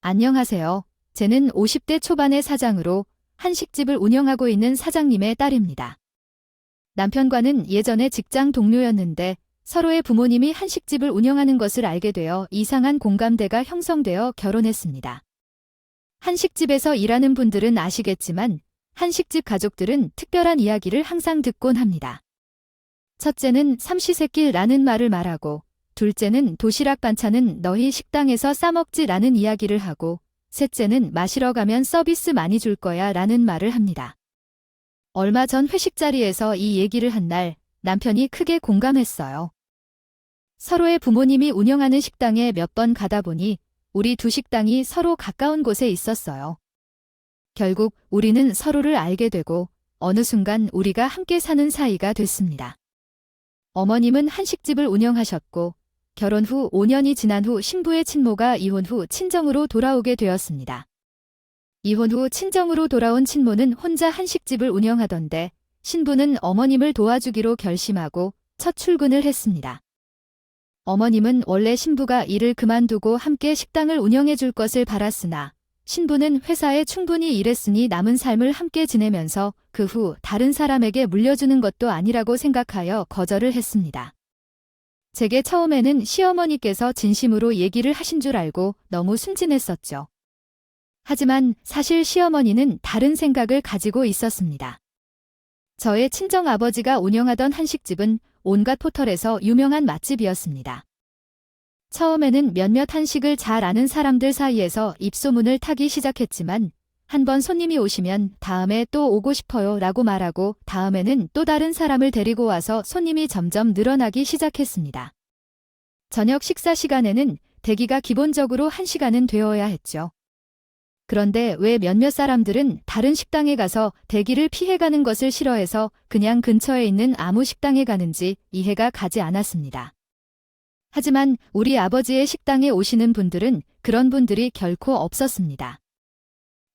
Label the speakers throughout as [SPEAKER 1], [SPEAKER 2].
[SPEAKER 1] 안녕하세요. 쟤는 50대 초반의 사장으로 한식집을 운영하고 있는 사장님의 딸입니다. 남편과는 예전에 직장 동료였는데 서로의 부모님이 한식집을 운영하는 것을 알게 되어 이상한 공감대가 형성되어 결혼했습니다. 한식집에서 일하는 분들은 아시겠지만 한식집 가족들은 특별한 이야기를 항상 듣곤 합니다. 첫째는 삼시세끼라는 말을 말하고, 둘째는 도시락 반찬은 너희 식당에서 싸먹지 라는 이야기를 하고, 셋째는 마시러 가면 서비스 많이 줄 거야 라는 말을 합니다. 얼마 전 회식 자리에서 이 얘기를 한 날 남편이 크게 공감했어요. 서로의 부모님이 운영하는 식당에 몇 번 가다 보니 우리 두 식당이 서로 가까운 곳에 있었어요. 결국 우리는 서로를 알게 되고 어느 순간 우리가 함께 사는 사이가 됐습니다. 어머님은 한식집을 운영하셨고 결혼 후 5년이 지난 후 신부의 친모가 이혼 후 친정으로 돌아오게 되었습니다. 이혼 후 친정으로 돌아온 친모는 혼자 한식집을 운영하던데 신부는 어머님을 도와주기로 결심하고 첫 출근을 했습니다. 어머님은 원래 신부가 일을 그만두고 함께 식당을 운영해 줄 것을 바랐으나 신부는 회사에 충분히 일했으니 남은 삶을 함께 지내면서 그 후 다른 사람에게 물려주는 것도 아니라고 생각하여 거절을 했습니다. 제게 처음에는 시어머니께서 진심으로 얘기를 하신 줄 알고 너무 순진했었죠. 하지만 사실 시어머니는 다른 생각을 가지고 있었습니다. 저의 친정아버지가 운영하던 한식집은 온갖 포털에서 유명한 맛집이었습니다. 처음에는 몇몇 한식을 잘 아는 사람들 사이에서 입소문을 타기 시작했지만 한번 손님이 오시면 다음에 또 오고 싶어요 라고 말하고 다음에는 또 다른 사람을 데리고 와서 손님이 점점 늘어나기 시작했습니다. 저녁 식사 시간에는 대기가 기본적으로 1시간은 되어야 했죠. 그런데 왜 몇몇 사람들은 다른 식당에 가서 대기를 피해가는 것을 싫어해서 그냥 근처에 있는 아무 식당에 가는지 이해가 가지 않았습니다. 하지만 우리 아버지의 식당에 오시는 분들은 그런 분들이 결코 없었습니다.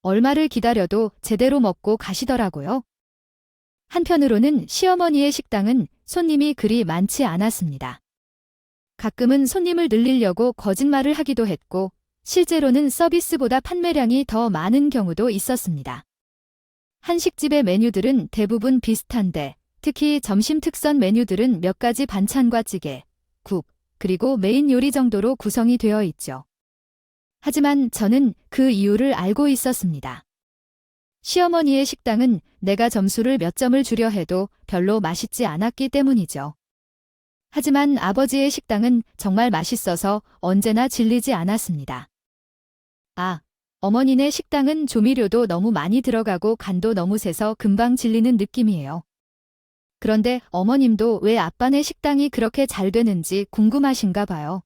[SPEAKER 1] 얼마를 기다려도 제대로 먹고 가시더라고요. 한편으로는 시어머니의 식당은 손님이 그리 많지 않았습니다. 가끔은 손님을 늘리려고 거짓말을 하기도 했고 실제로는 서비스보다 판매량이 더 많은 경우도 있었습니다. 한식집의 메뉴들은 대부분 비슷한데 특히 점심 특선 메뉴들은 몇 가지 반찬과 찌개, 국, 그리고 메인 요리 정도로 구성이 되어 있죠. 하지만 저는 그 이유를 알고 있었습니다. 시어머니의 식당은 내가 점수를 몇 점을 주려 해도 별로 맛있지 않았기 때문이죠. 하지만 아버지의 식당은 정말 맛있어서 언제나 질리지 않았습니다. 어머니네 식당은 조미료도 너무 많이 들어가고 간도 너무 세서 금방 질리는 느낌이에요. 그런데 어머님도 왜 아빠네 식당이 그렇게 잘 되는지 궁금하신가 봐요.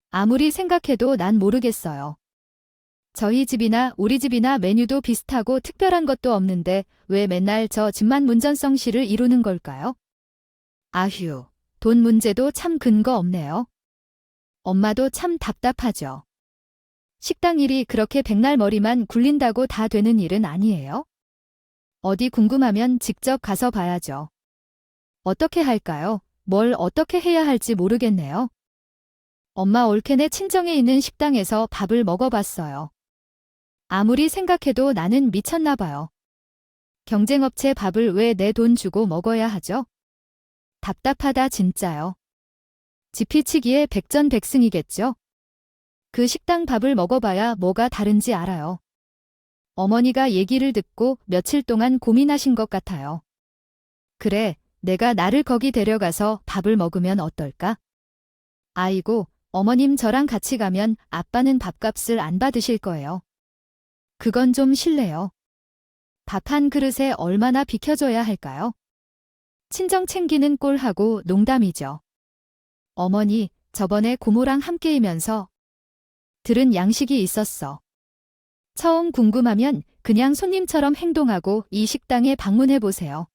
[SPEAKER 1] 아무리 생각해도 난 모르겠어요. 저희 집이나 우리 집이나 메뉴도 비슷하고 특별한 것도 없는데 왜 맨날 저 집만 문전성시를 이루는 걸까요? 아휴, 돈 문제도 참 근거 없네요. 엄마도 참 답답하죠. 식당 일이 그렇게 백날 머리만 굴린다고 다 되는 일은 아니에요. 어디 궁금하면 직접 가서 봐야죠. 어떻게 할까요? 뭘 어떻게 해야 할지 모르겠네요. 엄마 올케네 친정에 있는 식당에서 밥을 먹어봤어요. 아무리 생각해도 나는 미쳤나 봐요. 경쟁업체 밥을 왜 내 돈 주고 먹어야 하죠? 답답하다 진짜요. 지피치기에 백전백승이겠죠? 그 식당 밥을 먹어봐야 뭐가 다른지 알아요. 어머니가 얘기를 듣고 며칠 동안 고민하신 것 같아요. 그래, 내가 나를 거기 데려가서 밥을 먹으면 어떨까? 아이고, 어머님 저랑 같이 가면 아빠는 밥값을 안 받으실 거예요. 그건 좀 실례요. 밥 한 그릇에 얼마나 비켜줘야 할까요? 친정 챙기는 꼴하고 농담이죠. 어머니, 저번에 고모랑 함께이면서 들은 양식이 있었어. 처음 궁금하면 그냥 손님처럼 행동하고 이 식당에 방문해보세요.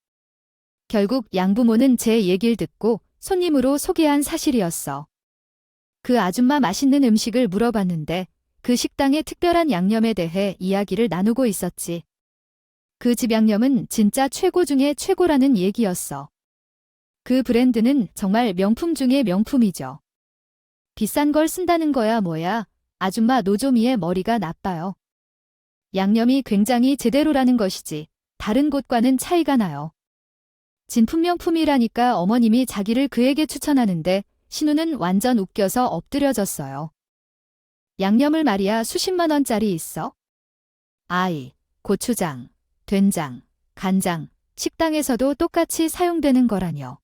[SPEAKER 1] 결국 양부모는 제 얘기를 듣고 손님으로 소개한 사실이었어. 그 아줌마 맛있는 음식을 물어봤는데 그 식당의 특별한 양념에 대해 이야기를 나누고 있었지. 그 집 양념은 진짜 최고 중에 최고라는 얘기였어. 그 브랜드는 정말 명품 중의 명품이죠. 비싼 걸 쓴다는 거야 뭐야. 아줌마 노조미의 머리가 나빠요. 양념이 굉장히 제대로라는 것이지 다른 곳과는 차이가 나요. 진품명품이라니까 어머님이 자기를 그에게 추천하는데 신우는 완전 웃겨서 엎드려졌어요. 양념을 말이야 수십만 원짜리 있어? 아이, 고추장, 된장, 간장, 식당에서도 똑같이 사용되는 거라뇨.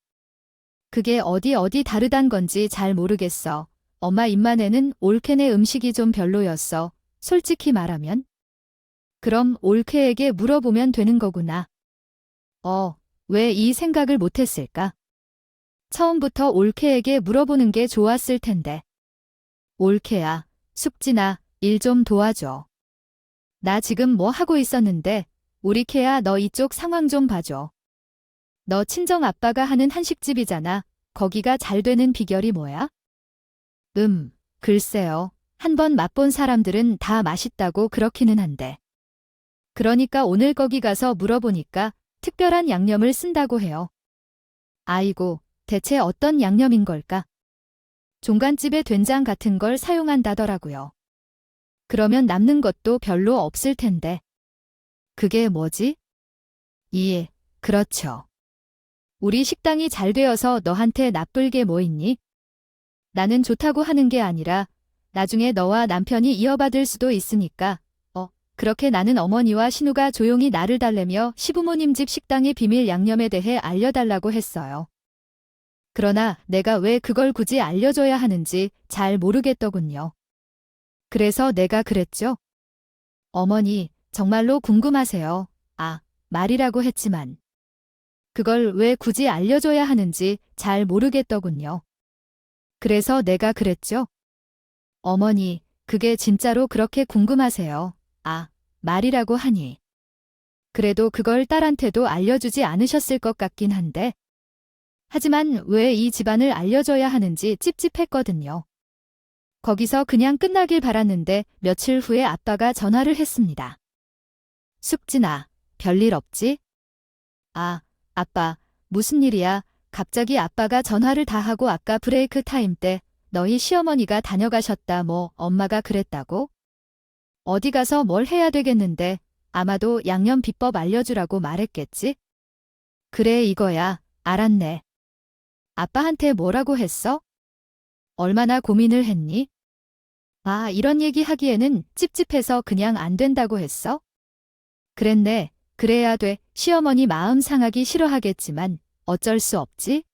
[SPEAKER 1] 그게 어디 다르단 건지 잘 모르겠어. 엄마 입맛에는 올케네 음식이 좀 별로였어. 솔직히 말하면. 그럼 올케에게 물어보면 되는 거구나. 왜 이 생각을 못했을까? 처음부터 올케에게 물어보는 게 좋았을 텐데. 올케야, 숙진아, 일 좀 도와줘. 나 지금 뭐 하고 있었는데, 우리 케야 너 이쪽 상황 좀 봐줘. 너 친정 아빠가 하는 한식집이잖아. 거기가 잘 되는 비결이 뭐야? 글쎄요. 한번 맛본 사람들은 다 맛있다고 그렇기는 한데. 그러니까 오늘 거기 가서 물어보니까 특별한 양념을 쓴다고 해요. 아이고, 대체 어떤 양념인 걸까? 종간집에 된장 같은 걸 사용한다더라고요. 그러면 남는 것도 별로 없을 텐데. 그게 뭐지? 예, 그렇죠. 우리 식당이 잘 되어서 너한테 나쁠 게 뭐 있니? 나는 좋다고 하는 게 아니라 나중에 너와 남편이 이어받을 수도 있으니까. 그렇게 나는 어머니와 신우가 조용히 나를 달래며 시부모님 집 식당의 비밀 양념에 대해 알려달라고 했어요. 그러나 내가 왜 그걸 굳이 알려줘야 하는지 잘 모르겠더군요. 그래서 내가 그랬죠. 어머니, 정말로 궁금하세요. 말이라고 했지만. 그걸 왜 굳이 알려줘야 하는지 잘 모르겠더군요. 그래서 내가 그랬죠. 어머니, 그게 진짜로 그렇게 궁금하세요. 말이라고 하니. 그래도 그걸 딸한테도 알려주지 않으셨을 것 같긴 한데. 하지만 왜 이 집안을 알려줘야 하는지 찝찝했거든요. 거기서 그냥 끝나길 바랐는데 며칠 후에 아빠가 전화를 했습니다. 숙진아, 별일 없지? 아빠, 무슨 일이야? 갑자기 아빠가 전화를 다 하고 아까 브레이크 타임 때 너희 시어머니가 다녀가셨다 엄마가 그랬다고? 어디 가서 뭘 해야 되겠는데 아마도 양념 비법 알려주라고 말했겠지? 그래 이거야, 알았네. 아빠한테 뭐라고 했어? 얼마나 고민을 했니? 이런 얘기 하기에는 찝찝해서 그냥 안 된다고 했어? 그랬네. 그래야 돼. 시어머니 마음 상하기 싫어하겠지만 어쩔 수 없지?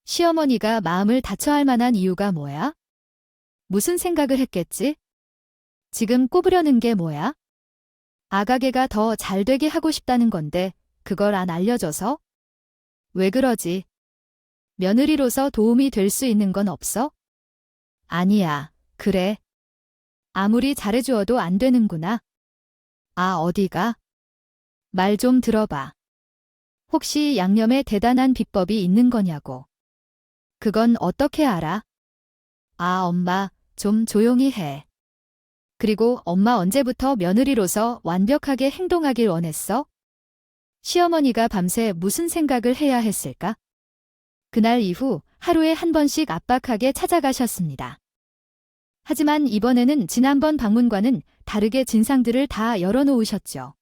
[SPEAKER 1] 시어머니가 마음을 다쳐 할 만한 이유가 뭐야? 무슨 생각을 했겠지? 지금 꼽으려는 게 뭐야? 아가개가 더 잘 되게 하고 싶다는 건데 그걸 안 알려줘서? 왜 그러지? 며느리로서 도움이 될 수 있는 건 없어? 아니야, 그래. 아무리 잘해주어도 안 되는구나. 어디가? 말 좀 들어봐. 혹시 양념에 대단한 비법이 있는 거냐고. 그건 어떻게 알아? 엄마, 좀 조용히 해. 그리고 엄마 언제부터 며느리로서 완벽하게 행동하길 원했어? 시어머니가 밤새 무슨 생각을 해야 했을까? 그날 이후 하루에 한 번씩 압박하게 찾아가셨습니다. 하지만 이번에는 지난번 방문과는 다르게 진상들을 다 열어놓으셨죠.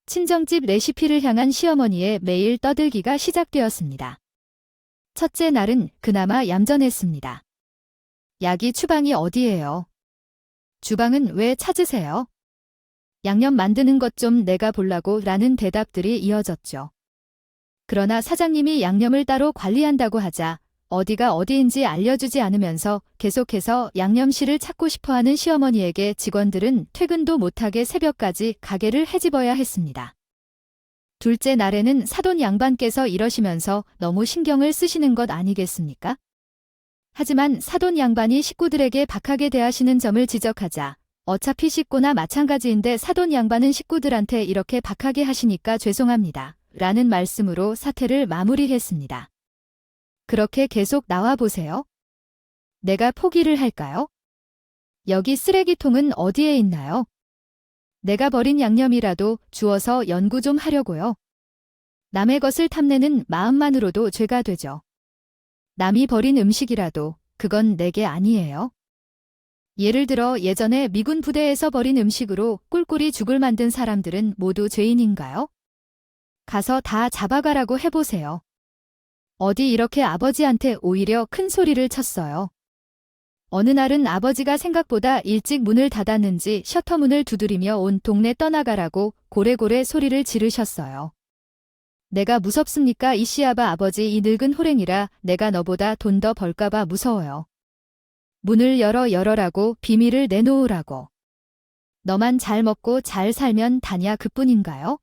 [SPEAKER 1] 친정집 레시피를 향한 시어머니의 매일 떠들기가 시작되었습니다. 첫째 날은 그나마 얌전했습니다. 야기 추방이 어디예요? 주방은 왜 찾으세요? 양념 만드는 것 좀 내가 보려고 라는 대답들이 이어졌죠. 그러나 사장님이 양념을 따로 관리한다고 하자 어디가 어디인지 알려주지 않으면서 계속해서 양념실을 찾고 싶어하는 시어머니에게 직원들은 퇴근도 못하게 새벽까지 가게를 헤집어야 했습니다. 둘째 날에는 사돈 양반께서 이러시면서 너무 신경을 쓰시는 것 아니겠습니까? 하지만 사돈 양반이 식구들에게 박하게 대하시는 점을 지적하자 어차피 식구나 마찬가지인데 사돈 양반은 식구들한테 이렇게 박하게 하시니까 죄송합니다. 라는 말씀으로 사태를 마무리했습니다. 그렇게 계속 나와보세요. 내가 포기를 할까요? 여기 쓰레기통은 어디에 있나요? 내가 버린 양념이라도 주워서 연구 좀 하려고요. 남의 것을 탐내는 마음만으로도 죄가 되죠. 남이 버린 음식이라도 그건 내게 아니에요. 예를 들어 예전에 미군 부대에서 버린 음식으로 꿀꿀이 죽을 만든 사람들은 모두 죄인인가요? 가서 다 잡아가라고 해보세요. 어디 이렇게 아버지한테 오히려 큰 소리를 쳤어요. 어느 날은 아버지가 생각보다 일찍 문을 닫았는지 셔터문을 두드리며 온 동네 떠나가라고 고래고래 소리를 지르셨어요. 내가 무섭습니까? 이 씨아바 아버지, 이 늙은 호랭이라 내가 너보다 돈 더 벌까봐 무서워요. 문을 열어라고, 비밀을 내놓으라고. 너만 잘 먹고 잘 살면 다냐 그뿐인가요?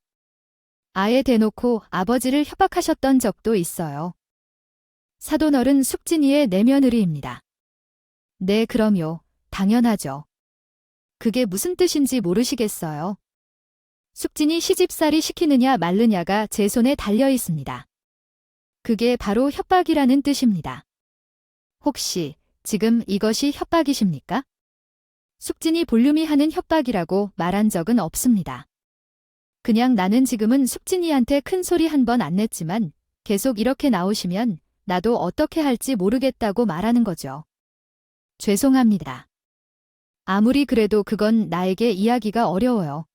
[SPEAKER 1] 아예 대놓고 아버지를 협박하셨던 적도 있어요. 사돈어른 숙진이의 내며느리입니다. 네, 그럼요. 당연하죠. 그게 무슨 뜻인지 모르시겠어요. 숙진이 시집살이 시키느냐 말느냐가 제 손에 달려 있습니다. 그게 바로 협박이라는 뜻입니다. 혹시 지금 이것이 협박이십니까? 숙진이 볼륨이 하는 협박이라고 말한 적은 없습니다. 그냥 나는 지금은 숙진이한테 큰 소리 한 번 안 냈지만 계속 이렇게 나오시면 나도 어떻게 할지 모르겠다고 말하는 거죠. 죄송합니다. 아무리 그래도 그건 나에게 이야기가 어려워요.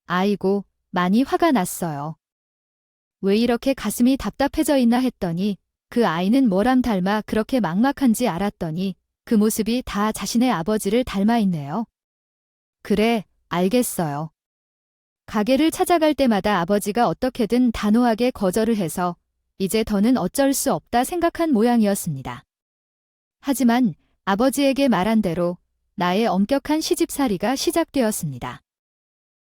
[SPEAKER 1] 아이고, 많이 화가 났어요. 왜 이렇게 가슴이 답답해져 있나 했더니 그 아이는 뭐람 닮아 그렇게 막막한지 알았더니 그 모습이 다 자신의 아버지를 닮아 있네요. 그래, 알겠어요. 가게를 찾아갈 때마다 아버지가 어떻게든 단호하게 거절을 해서 이제 더는 어쩔 수 없다 생각한 모양이었습니다. 하지만 아버지에게 말한 대로 나의 엄격한 시집살이가 시작되었습니다.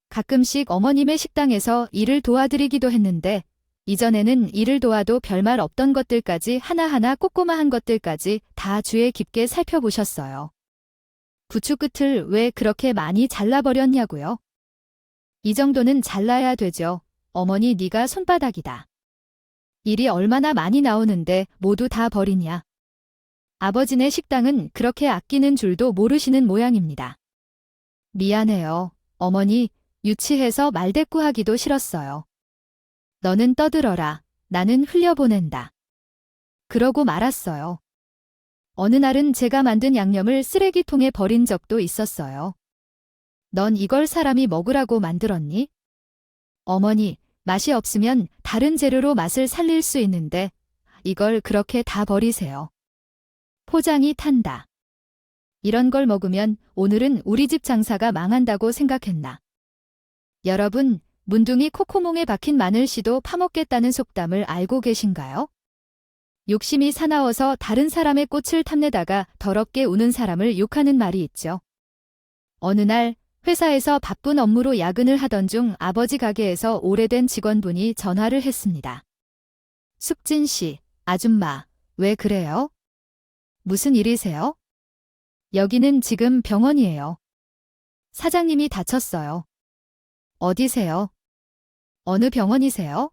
[SPEAKER 1] 가끔씩 어머님의 식당에서 일을 도와드리기도 했는데 이전에는 일을 도와도 별말 없던 것들까지 하나하나 꼼꼼한 것들까지 다 주의 깊게 살펴보셨어요. 부추 끝을 왜 그렇게 많이 잘라버렸냐고요? 이 정도는 잘라야 되죠. 어머니, 네가 손바닥이다. 일이 얼마나 많이 나오는데 모두 다 버리냐. 아버지네 식당은 그렇게 아끼는 줄도 모르시는 모양입니다. 미안해요. 어머니, 유치해서 말대꾸하기도 싫었어요. 너는 떠들어라. 나는 흘려보낸다. 그러고 말았어요. 어느 날은 제가 만든 양념을 쓰레기통에 버린 적도 있었어요. 넌 이걸 사람이 먹으라고 만들었니? 어머니, 맛이 없으면 다른 재료로 맛을 살릴 수 있는데 이걸 그렇게 다 버리세요. 포장이 탄다. 이런 걸 먹으면 오늘은 우리 집 장사가 망한다고 생각했나? 여러분, 문둥이 콧구멍에 박힌 마늘씨도 파먹겠다는 속담을 알고 계신가요? 욕심이 사나워서 다른 사람의 꽃을 탐내다가 더럽게 우는 사람을 욕하는 말이 있죠. 어느 날 회사에서 바쁜 업무로 야근을 하던 중 아버지 가게에서 오래된 직원분이 전화를 했습니다. 숙진 씨, 아줌마, 왜 그래요? 무슨 일이세요? 여기는 지금 병원이에요. 사장님이 다쳤어요. 어디세요? 어느 병원이세요?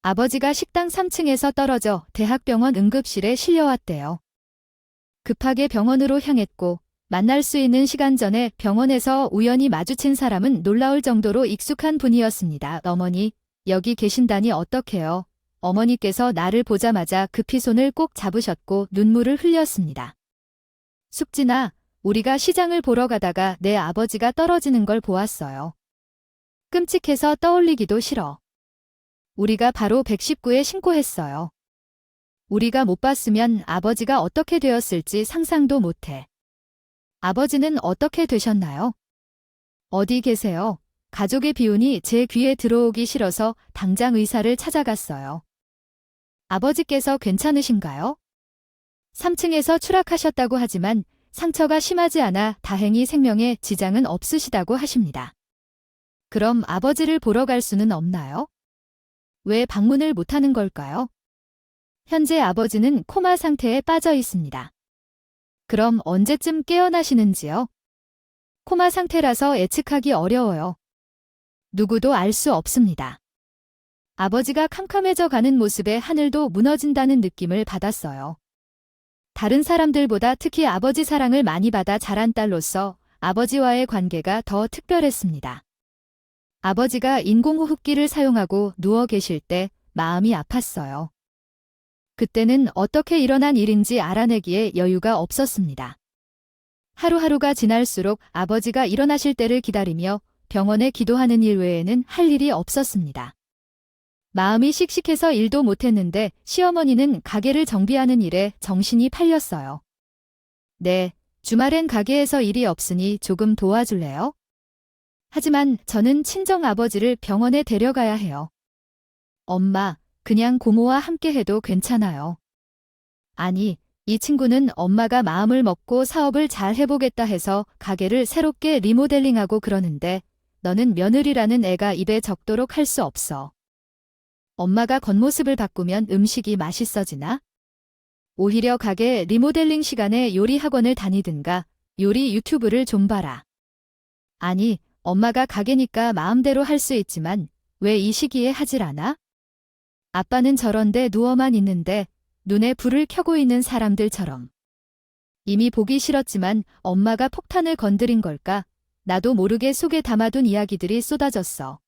[SPEAKER 1] 아버지가 식당 3층에서 떨어져 대학병원 응급실에 실려왔대요. 급하게 병원으로 향했고 만날 수 있는 시간 전에 병원에서 우연히 마주친 사람은 놀라울 정도로 익숙한 분이었습니다. 어머니, 여기 계신다니 어떡해요. 어머니께서 나를 보자마자 급히 손을 꼭 잡으셨고 눈물을 흘렸습니다. 숙진아, 우리가 시장을 보러 가다가 내 아버지가 떨어지는 걸 보았어요. 끔찍해서 떠올리기도 싫어. 우리가 바로 119에 신고했어요. 우리가 못 봤으면 아버지가 어떻게 되었을지 상상도 못해. 아버지는 어떻게 되셨나요? 어디 계세요? 가족의 비운이 제 귀에 들어오기 싫어서 당장 의사를 찾아갔어요. 아버지께서 괜찮으신가요? 3층에서 추락하셨다고 하지만 상처가 심하지 않아 다행히 생명에 지장은 없으시다고 하십니다. 그럼 아버지를 보러 갈 수는 없나요? 왜 방문을 못하는 걸까요? 현재 아버지는 코마 상태에 빠져 있습니다. 그럼 언제쯤 깨어나시는지요? 코마 상태라서 예측하기 어려워요. 누구도 알 수 없습니다. 아버지가 캄캄해져 가는 모습에 하늘도 무너진다는 느낌을 받았어요. 다른 사람들보다 특히 아버지 사랑을 많이 받아 자란 딸로서 아버지와의 관계가 더 특별했습니다. 아버지가 인공호흡기를 사용하고 누워 계실 때 마음이 아팠어요. 그때는 어떻게 일어난 일인지 알아내기에 여유가 없었습니다. 하루하루가 지날수록 아버지가 일어나실 때를 기다리며 병원에 기도하는 일 외에는 할 일이 없었습니다. 마음이 씩씩해서 일도 못했는데 시어머니는 가게를 정비하는 일에 정신이 팔렸어요. 네, 주말엔 가게에서 일이 없으니 조금 도와줄래요? 하지만 저는 친정 아버지를 병원에 데려가야 해요. 엄마, 그냥 고모와 함께 해도 괜찮아요. 아니, 이 친구는 엄마가 마음을 먹고 사업을 잘 해보겠다 해서 가게를 새롭게 리모델링하고 그러는데 너는 며느리라는 애가 입에 적도록 할 수 없어. 엄마가 겉모습을 바꾸면 음식이 맛있어지나? 오히려 가게 리모델링 시간에 요리 학원을 다니든가 요리 유튜브를 좀 봐라. 아니, 엄마가 가게니까 마음대로 할 수 있지만 왜 이 시기에 하질 않아? 아빠는 저런데 누워만 있는데 눈에 불을 켜고 있는 사람들처럼. 이미 보기 싫었지만 엄마가 폭탄을 건드린 걸까? 나도 모르게 속에 담아둔 이야기들이 쏟아졌어.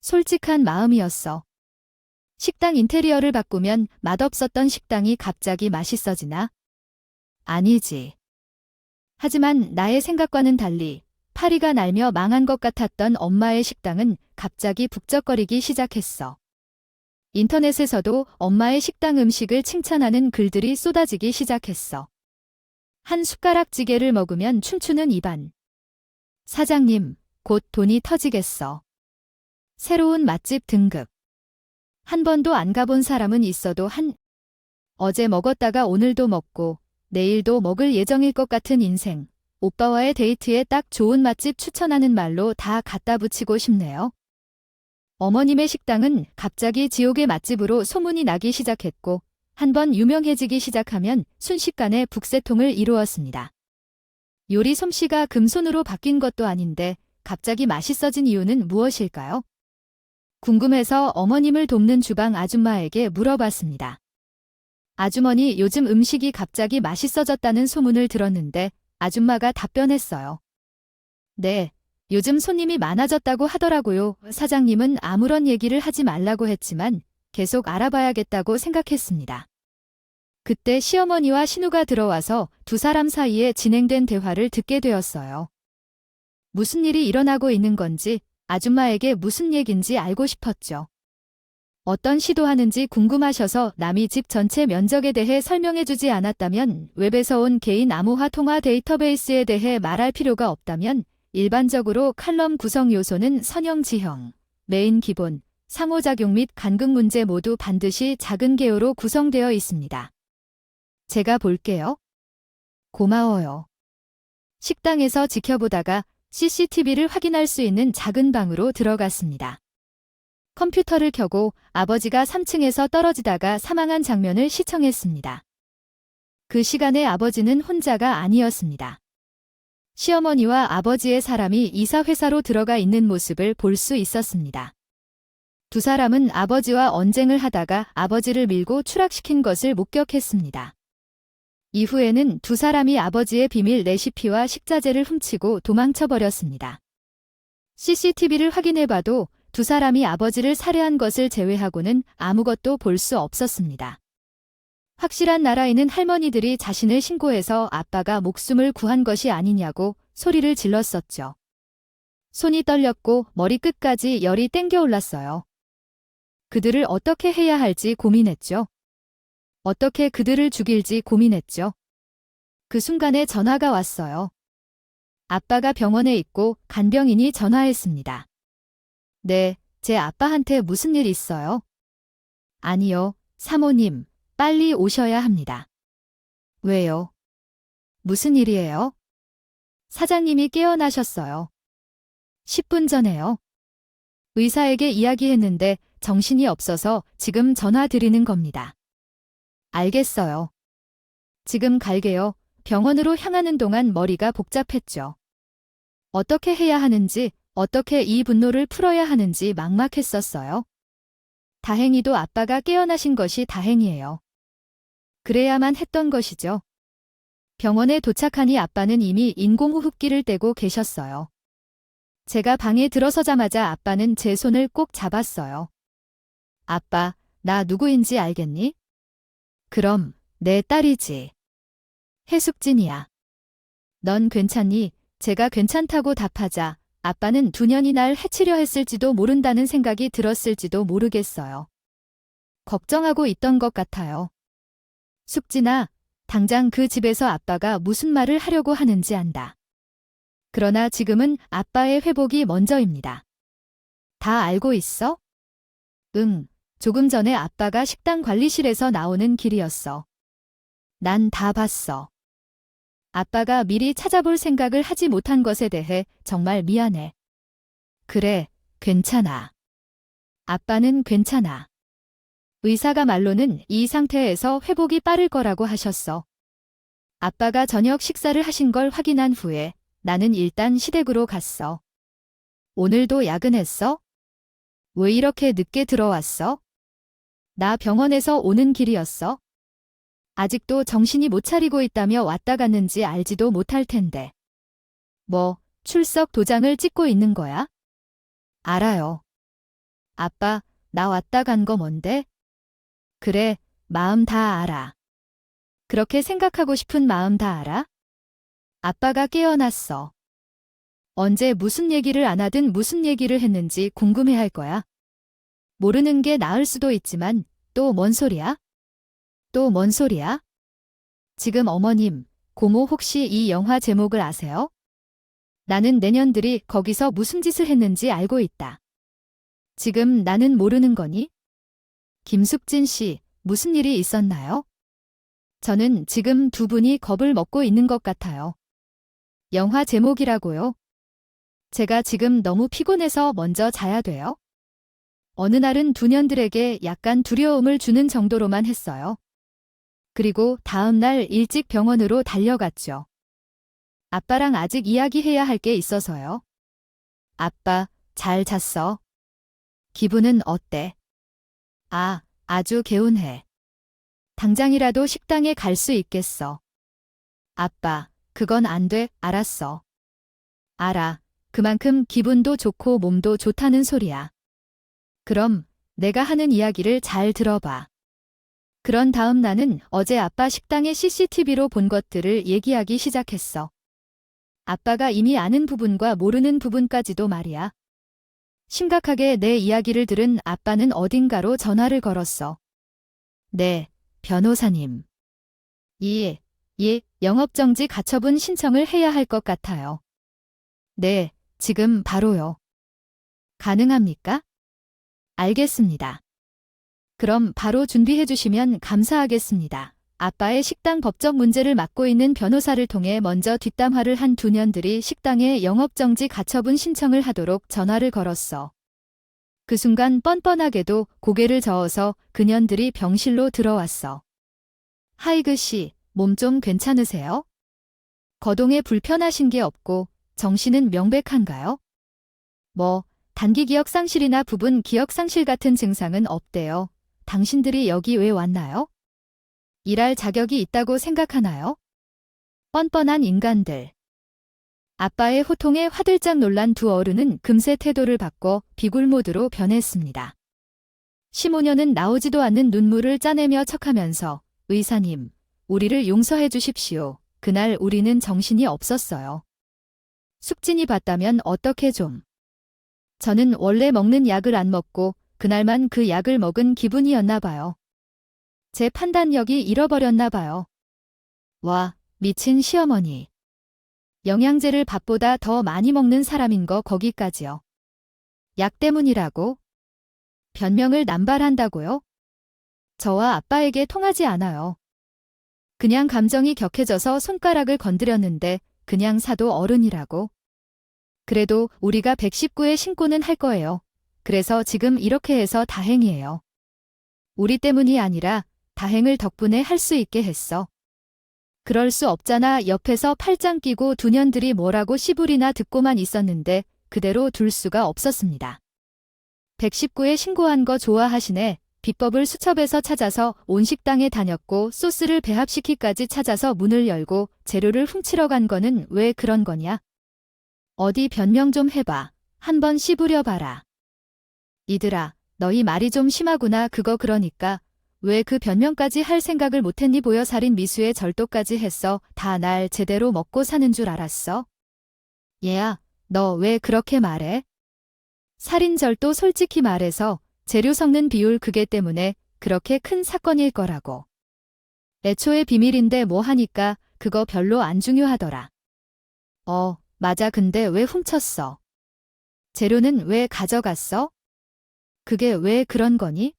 [SPEAKER 1] 솔직한 마음이었어. 식당 인테리어를 바꾸면 맛없었던 식당이 갑자기 맛있어지나? 아니지. 하지만 나의 생각과는 달리 파리가 날며 망한 것 같았던 엄마의 식당은 갑자기 북적거리기 시작했어. 인터넷에서도 엄마의 식당 음식을 칭찬하는 글들이 쏟아지기 시작했어. 한 숟가락 찌개를 먹으면 춤추는 입안. 사장님, 곧 돈이 터지겠어. 새로운 맛집 등극. 한 번도 안 가본 사람은 있어도 어제 먹었다가 오늘도 먹고 내일도 먹을 예정일 것 같은 인생. 오빠와의 데이트에 딱 좋은 맛집 추천하는 말로 다 갖다 붙이고 싶네요. 어머님의 식당은 갑자기 지옥의 맛집으로 소문이 나기 시작했고 한번 유명해지기 시작하면 순식간에 북새통을 이루었습니다. 요리 솜씨가 금손으로 바뀐 것도 아닌데 갑자기 맛있어진 이유는 무엇일까요? 궁금해서 어머님을 돕는 주방 아줌마에게 물어봤습니다. 아주머니, 요즘 음식이 갑자기 맛있어졌다는 소문을 들었는데 아줌마가 답변했어요. 네, 요즘 손님이 많아졌다고 하더라고요. 사장님은 아무런 얘기를 하지 말라고 했지만 계속 알아봐야겠다고 생각했습니다. 그때 시어머니와 신우가 들어와서 두 사람 사이에 진행된 대화를 듣게 되었어요. 무슨 일이 일어나고 있는 건지, 아줌마에게 무슨 얘긴지 알고 싶었죠. 어떤 시도하는지 궁금하셔서 남이 집 전체 면적에 대해 설명해주지 않았다면, 웹에서 온 개인 암호화 통화 데이터베이스에 대해 말할 필요가 없다면, 일반적으로 칼럼 구성 요소는 선형 지형, 메인 기본, 상호작용 및 간극 문제 모두 반드시 작은 개요로 구성되어 있습니다. 제가 볼게요. 고마워요. 식당에서 지켜보다가 CCTV를 확인할 수 있는 작은 방으로 들어갔습니다. 컴퓨터를 켜고 아버지가 3층에서 떨어지다가 사망한 장면을 시청했습니다. 그 시간에 아버지는 혼자가 아니었습니다. 시어머니와 아버지의 사람이 이사회사로 들어가 있는 모습을 볼 수 있었습니다. 두 사람은 아버지와 언쟁을 하다가 아버지를 밀고 추락시킨 것을 목격했습니다. 이후에는 두 사람이 아버지의 비밀 레시피와 식자재를 훔치고 도망쳐버렸습니다. CCTV를 확인해봐도 두 사람이 아버지를 살해한 것을 제외하고는 아무것도 볼 수 없었습니다. 확실한 나라에는 할머니들이 자신을 신고해서 아빠가 목숨을 구한 것이 아니냐고 소리를 질렀었죠. 손이 떨렸고 머리끝까지 열이 땡겨올랐어요. 그들을 어떻게 해야 할지 고민했죠. 어떻게 그들을 죽일지 고민했죠. 그 순간에 전화가 왔어요. 아빠가 병원에 있고 간병인이 전화했습니다. 네, 제 아빠한테 무슨 일 있어요? 아니요, 사모님, 빨리 오셔야 합니다. 왜요? 무슨 일이에요? 사장님이 깨어나셨어요. 10분 전에요. 의사에게 이야기했는데 정신이 없어서 지금 전화 드리는 겁니다. 알겠어요. 지금 갈게요. 병원으로 향하는 동안 머리가 복잡했죠. 어떻게 해야 하는지, 어떻게 이 분노를 풀어야 하는지 막막했었어요. 다행히도 아빠가 깨어나신 것이 다행이에요. 그래야만 했던 것이죠. 병원에 도착하니 아빠는 이미 인공호흡기를 떼고 계셨어요. 제가 방에 들어서자마자 아빠는 제 손을 꼭 잡았어요. 아빠, 나 누구인지 알겠니? 그럼 내 딸이지. 해숙진이야. 넌 괜찮니? 제가 괜찮다고 답하자 아빠는 2년이 날 해치려 했을지도 모른다는 생각이 들었을지도 모르겠어요. 걱정하고 있던 것 같아요. 숙진아, 당장 그 집에서 아빠가 무슨 말을 하려고 하는지 안다. 그러나 지금은 아빠의 회복이 먼저입니다. 다 알고 있어? 응, 조금 전에 아빠가 식당 관리실에서 나오는 길이었어. 난 다 봤어. 아빠가 미리 찾아볼 생각을 하지 못한 것에 대해 정말 미안해. 그래, 괜찮아. 아빠는 괜찮아. 의사가 말로는 이 상태에서 회복이 빠를 거라고 하셨어. 아빠가 저녁 식사를 하신 걸 확인한 후에 나는 일단 시댁으로 갔어. 오늘도 야근했어? 왜 이렇게 늦게 들어왔어? 나 병원에서 오는 길이었어. 아직도 정신이 못 차리고 있다며 왔다 갔는지 알지도 못할 텐데. 뭐, 출석 도장을 찍고 있는 거야? 알아요. 아빠, 나 왔다 간 거 뭔데? 그래, 마음 다 알아. 그렇게 생각하고 싶은 마음 다 알아? 아빠가 깨어났어. 언제 무슨 얘기를 안 하든 무슨 얘기를 했는지 궁금해할 거야. 모르는 게 나을 수도 있지만 또 뭔 소리야? 또 뭔 소리야? 지금 어머님, 고모 혹시 이 영화 제목을 아세요? 나는 내년들이 거기서 무슨 짓을 했는지 알고 있다. 지금 나는 모르는 거니? 김숙진 씨, 무슨 일이 있었나요? 저는 지금 두 분이 겁을 먹고 있는 것 같아요. 영화 제목이라고요? 제가 지금 너무 피곤해서 먼저 자야 돼요? 어느 날은 두년들에게 약간 두려움을 주는 정도로만 했어요. 그리고 다음 날 일찍 병원으로 달려갔죠. 아빠랑 아직 이야기해야 할 게 있어서요. 아빠, 잘 잤어? 기분은 어때? 아, 아주 개운해. 당장이라도 식당에 갈 수 있겠어. 아빠, 그건 안 돼, 알았어. 알아. 그만큼 기분도 좋고 몸도 좋다는 소리야. 그럼 내가 하는 이야기를 잘 들어봐. 그런 다음 나는 어제 아빠 식당의 CCTV로 본 것들을 얘기하기 시작했어. 아빠가 이미 아는 부분과 모르는 부분까지도 말이야. 심각하게 내 이야기를 들은 아빠는 어딘가로 전화를 걸었어. 네, 변호사님. 영업정지 가처분 신청을 해야 할 것 같아요. 네, 지금 바로요. 가능합니까? 알겠습니다. 그럼 바로 준비해 주시면 감사하겠습니다. 아빠의 식당 법적 문제를 맡고 있는 변호사를 통해 먼저 뒷담화를 한 두년들이 식당에 영업정지 가처분 신청을 하도록 전화를 걸었어. 그 순간 뻔뻔하게도 고개를 저어서 그년들이 병실로 들어왔어. 하이그 씨, 몸 좀 괜찮으세요? 거동에 불편하신 게 없고 정신은 명백한가요? 뭐, 단기 기억 상실이나 부분 기억 상실 같은 증상은 없대요. 당신들이 여기 왜 왔나요? 일할 자격이 있다고 생각하나요? 뻔뻔한 인간들. 아빠의 호통에 화들짝 놀란 두 어른은 금세 태도를 바꿔 비굴 모드로 변했습니다. 15년은 나오지도 않는 눈물을 짜내며 척하면서 의사님, 우리를 용서해 주십시오. 그날 우리는 정신이 없었어요. 숙진이 봤다면 어떻게 좀. 저는 원래 먹는 약을 안 먹고 그날만 그 약을 먹은 기분이었나 봐요. 제 판단력이 잃어버렸나 봐요. 와, 미친 시어머니. 영양제를 밥보다 더 많이 먹는 사람인 거 거기까지요. 약 때문이라고? 변명을 남발한다고요? 저와 아빠에게 통하지 않아요. 그냥 감정이 격해져서 손가락을 건드렸는데 그냥 사도 어른이라고. 그래도 우리가 119에 신고는 할 거예요. 그래서 지금 이렇게 해서 다행이에요. 우리 때문이 아니라 다행을 덕분에 할 수 있게 했어. 그럴 수 없잖아. 옆에서 팔짱 끼고 두년들이 뭐라고 씨부리나 듣고만 있었는데 그대로 둘 수가 없었습니다. 119에 신고한 거 좋아하시네. 비법을 수첩에서 찾아서 온 식당에 다녔고 소스를 배합시키까지 찾아서 문을 열고 재료를 훔치러 간 거는 왜 그런 거냐? 어디 변명 좀 해봐. 한번 씨부려 봐라. 이들아, 너희 말이 좀 심하구나. 그거 그러니까 왜 그 변명까지 할 생각을 못했니? 보여 살인 미수에 절도까지 했어. 다 날 제대로 먹고 사는 줄 알았어? 얘야, 너 왜 그렇게 말해? 살인 절도 솔직히 말해서 재료 섞는 비율 그게 때문에 그렇게 큰 사건일 거라고. 애초에 비밀인데 뭐 하니까 그거 별로 안 중요하더라. 맞아. 근데 왜 훔쳤어? 재료는 왜 가져갔어? 그게 왜 그런 거니?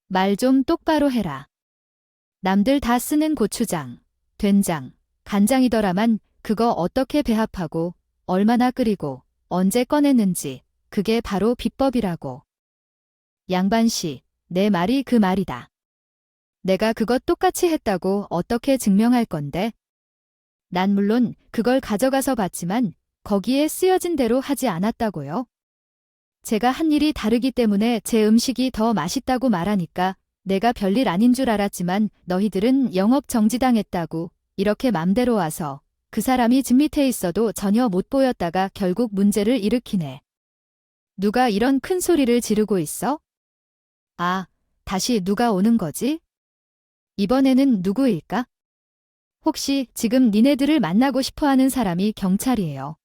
[SPEAKER 1] 말 좀 똑바로 해라. 남들 다 쓰는 고추장, 된장, 간장이더라만 그거 어떻게 배합하고 얼마나 끓이고 언제 꺼냈는지 그게 바로 비법이라고. 양반씨, 내 말이 그 말이다. 내가 그것 똑같이 했다고 어떻게 증명할 건데? 난 물론 그걸 가져가서 봤지만 거기에 쓰여진 대로 하지 않았다고요. 제가 한 일이 다르기 때문에 제 음식이 더 맛있다고 말하니까 내가 별일 아닌 줄 알았지만 너희들은 영업 정지당했다고 이렇게 맘대로 와서 그 사람이 집 밑에 있어도 전혀 못 보였다가 결국 문제를 일으키네. 누가 이런 큰 소리를 지르고 있어? 아, 다시 누가 오는 거지? 이번에는 누구일까? 혹시 지금 니네들을 만나고 싶어하는 사람이 경찰이에요.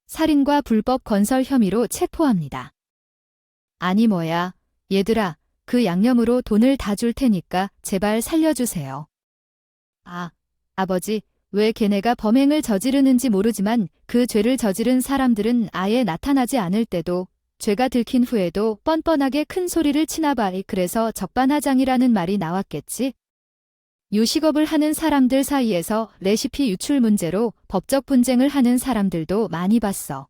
[SPEAKER 1] 살인과 불법 건설 혐의로 체포합니다. 아니 뭐야, 얘들아, 그 양념으로 돈을 다 줄 테니까 제발 살려주세요. 아버지, 왜 걔네가 범행을 저지르는지 모르지만 그 죄를 저지른 사람들은 아예 나타나지 않을 때도 죄가 들킨 후에도 뻔뻔하게 큰 소리를 치나 봐. 그래서 적반하장이라는 말이 나왔겠지? 요식업을 하는 사람들 사이에서 레시피 유출 문제로 법적 분쟁을 하는 사람들도 많이 봤어.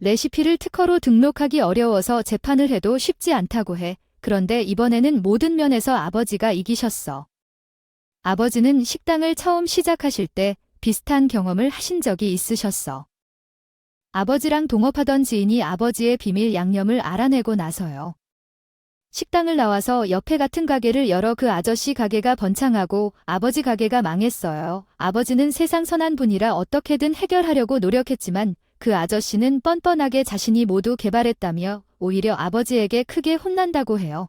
[SPEAKER 1] 레시피를 특허로 등록하기 어려워서 재판을 해도 쉽지 않다고 해. 그런데 이번에는 모든 면에서 아버지가 이기셨어. 아버지는 식당을 처음 시작하실 때 비슷한 경험을 하신 적이 있으셨어. 아버지랑 동업하던 지인이 아버지의 비밀 양념을 알아내고 나서요. 식당을 나와서 옆에 같은 가게를 열어 그 아저씨 가게가 번창하고 아버지 가게가 망했어요. 아버지는 세상 선한 분이라 어떻게든 해결하려고 노력했지만 그 아저씨는 뻔뻔하게 자신이 모두 개발했다며 오히려 아버지에게 크게 혼난다고 해요.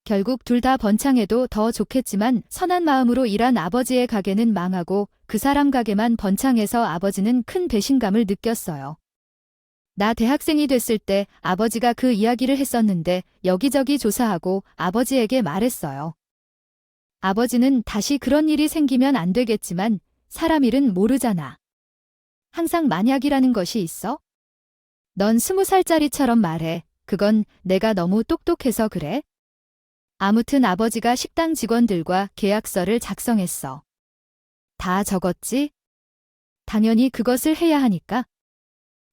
[SPEAKER 1] 결국 둘 다 번창해도 더 좋겠지만 선한 마음으로 일한 아버지의 가게는 망하고 그 사람 가게만 번창해서 아버지는 큰 배신감을 느꼈어요. 나 대학생이 됐을 때 아버지가 그 이야기를 했었는데 여기저기 조사하고 아버지에게 말했어요. 아버지는 다시 그런 일이 생기면 안 되겠지만 사람 일은 모르잖아. 항상 만약이라는 것이 있어? 넌 20살짜리처럼 말해. 그건 내가 너무 똑똑해서 그래? 아무튼 아버지가 식당 직원들과 계약서를 작성했어. 다 적었지? 당연히 그것을 해야 하니까.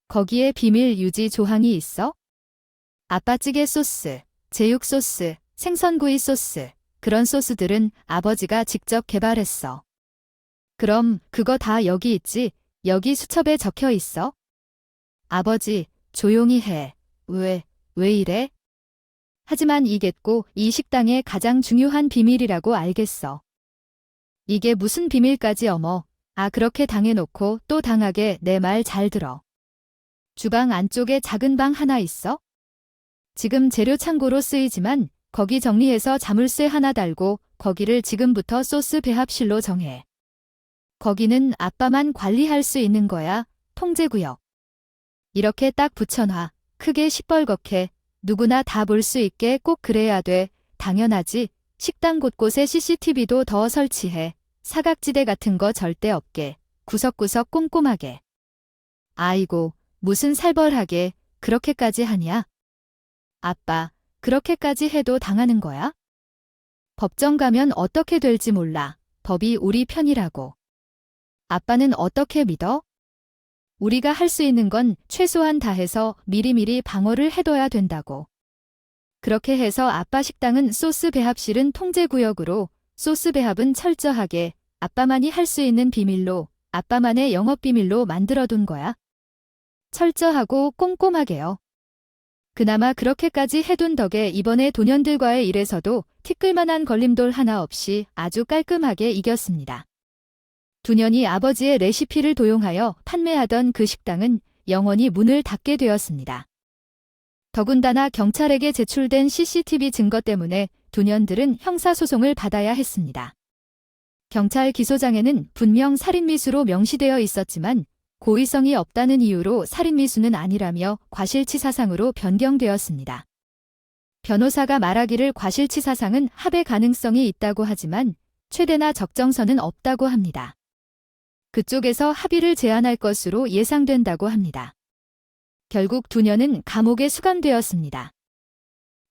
[SPEAKER 1] 거기에 비밀 유지 조항이 있어? 아빠찌개 소스, 제육 소스, 생선구이 소스, 그런 소스들은 아버지가 직접 개발했어. 그럼 그거 다 여기 있지? 여기 수첩에 적혀 있어? 아버지, 조용히 해. 왜 이래? 하지만 이겠고 이 식당의 가장 중요한 비밀이라고 알겠어. 이게 무슨 비밀까지 어머. 그렇게 당해놓고 또 당하게 내 말 잘 들어. 주방 안쪽에 작은 방 하나 있어? 지금 재료 창고로 쓰이지만 거기 정리해서 자물쇠 하나 달고 거기를 지금부터 소스 배합실로 정해. 거기는 아빠만 관리할 수 있는 거야. 통제구역. 이렇게 딱 붙여놔. 크게 시뻘겋게. 누구나 다 볼 수 있게 꼭 그래야 돼. 당연하지. 식당 곳곳에 CCTV도 더 설치해. 사각지대 같은 거 절대 없게. 구석구석 꼼꼼하게. 아이고, 무슨 살벌하게 그렇게까지 하냐? 아빠, 그렇게까지 해도 당하는 거야? 법정 가면 어떻게 될지 몰라. 법이 우리 편이라고. 아빠는 어떻게 믿어? 우리가 할 수 있는 건 최소한 다해서 미리미리 방어를 해둬야 된다고. 그렇게 해서 아빠 식당은 소스 배합실은 통제구역으로 소스 배합은 철저하게 아빠만이 할 수 있는 비밀로 아빠만의 영업비밀로 만들어둔 거야. 철저하고 꼼꼼하게요. 그나마 그렇게까지 해둔 덕에 이번에 도년들과의 일에서도 티끌만한 걸림돌 하나 없이 아주 깔끔하게 이겼습니다. 두년이 아버지의 레시피를 도용하여 판매하던 그 식당은 영원히 문을 닫게 되었습니다. 더군다나 경찰에게 제출된 CCTV 증거 때문에 두년들은 형사소송을 받아야 했습니다. 경찰 기소장에는 분명 살인미수로 명시되어 있었지만 고의성이 없다는 이유로 살인미수는 아니라며 과실치사상으로 변경되었습니다. 변호사가 말하기를 과실치사상은 합의 가능성이 있다고 하지만 최대나 적정선은 없다고 합니다. 그쪽에서 합의를 제안할 것으로 예상된다고 합니다. 결국 두년은 감옥에 수감되었습니다.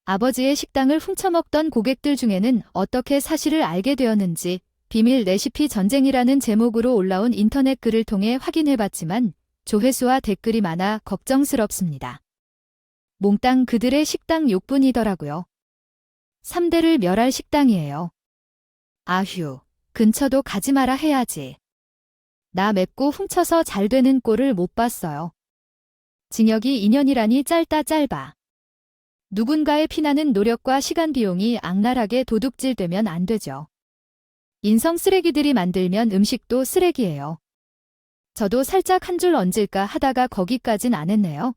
[SPEAKER 1] 아버지의 식당을 훔쳐먹던 고객들 중에는 어떻게 사실을 알게 되었는지 비밀 레시피 전쟁이라는 제목으로 올라온 인터넷 글을 통해 확인해봤지만 조회수와 댓글이 많아 걱정스럽습니다. 몽땅 그들의 식당 욕뿐이더라고요. 3대를 멸할 식당이에요. 아휴, 근처도 가지 마라 해야지. 나 맵고 훔쳐서 잘 되는 꼴을 못 봤어요. 징역이 2년이라니 짧다 짧아. 누군가의 피나는 노력과 시간 비용이 악랄하게 도둑질되면 안 되죠. 인성 쓰레기들이 만들면 음식도 쓰레기예요. 저도 살짝 한 줄 얹을까 하다가 거기까진 안 했네요.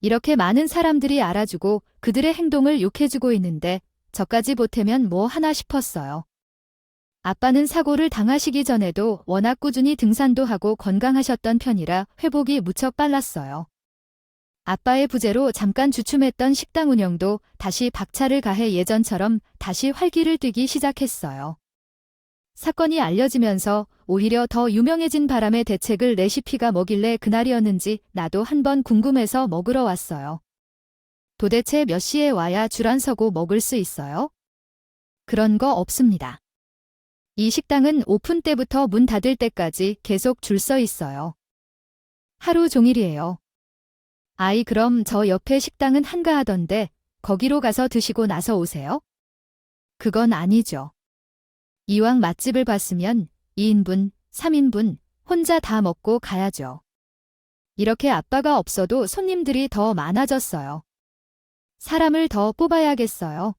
[SPEAKER 1] 이렇게 많은 사람들이 알아주고 그들의 행동을 욕해주고 있는데 저까지 보태면 뭐 하나 싶었어요. 아빠는 사고를 당하시기 전에도 워낙 꾸준히 등산도 하고 건강하셨던 편이라 회복이 무척 빨랐어요. 아빠의 부재로 잠깐 주춤했던 식당 운영도 다시 박차를 가해 예전처럼 다시 활기를 띠기 시작했어요. 사건이 알려지면서 오히려 더 유명해진 바람에 대책을 레시피가 뭐길래 그날이었는지 나도 한번 궁금해서 먹으러 왔어요. 도대체 몇 시에 와야 줄 안 서고 먹을 수 있어요? 그런 거 없습니다. 이 식당은 오픈 때부터 문 닫을 때까지 계속 줄 서 있어요. 하루 종일이에요. 아이, 그럼 저 옆에 식당은 한가하던데 거기로 가서 드시고 나서 오세요? 그건 아니죠. 이왕 맛집을 봤으면 2인분, 3인분 혼자 다 먹고 가야죠. 이렇게 아빠가 없어도 손님들이 더 많아졌어요. 사람을 더 뽑아야겠어요.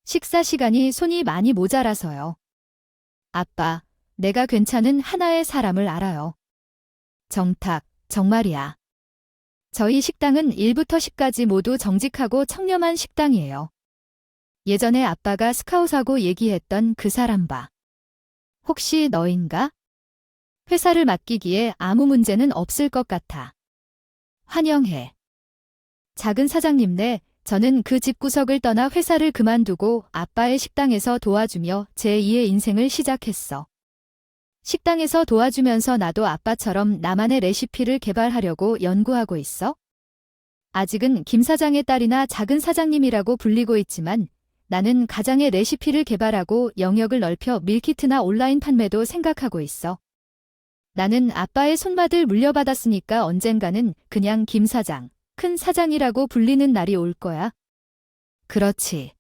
[SPEAKER 1] 식사 시간이 손이 많이 모자라서요. 아빠, 내가 괜찮은 하나의 사람을 알아요. 정탁, 정말이야. 저희 식당은 1부터 10까지 모두 정직하고 청렴한 식당이에요. 예전에 아빠가 스카웃하고 얘기했던 그 사람 봐. 혹시 너인가? 회사를 맡기기에 아무 문제는 없을 것 같아. 환영해. 작은 사장님네, 저는 그 집구석을 떠나 회사를 그만두고 아빠의 식당에서 도와주며 제2의 인생을 시작했어. 식당에서 도와주면서 나도 아빠처럼 나만의 레시피를 개발하려고 연구하고 있어. 아직은 김 사장의 딸이나 작은 사장님이라고 불리고 있지만 나는 가장의 레시피를 개발하고 영역을 넓혀 밀키트나 온라인 판매도 생각하고 있어. 나는 아빠의 손맛을 물려받았으니까 언젠가는 그냥 김 사장, 큰 사장이라고 불리는 날이 올 거야. 그렇지.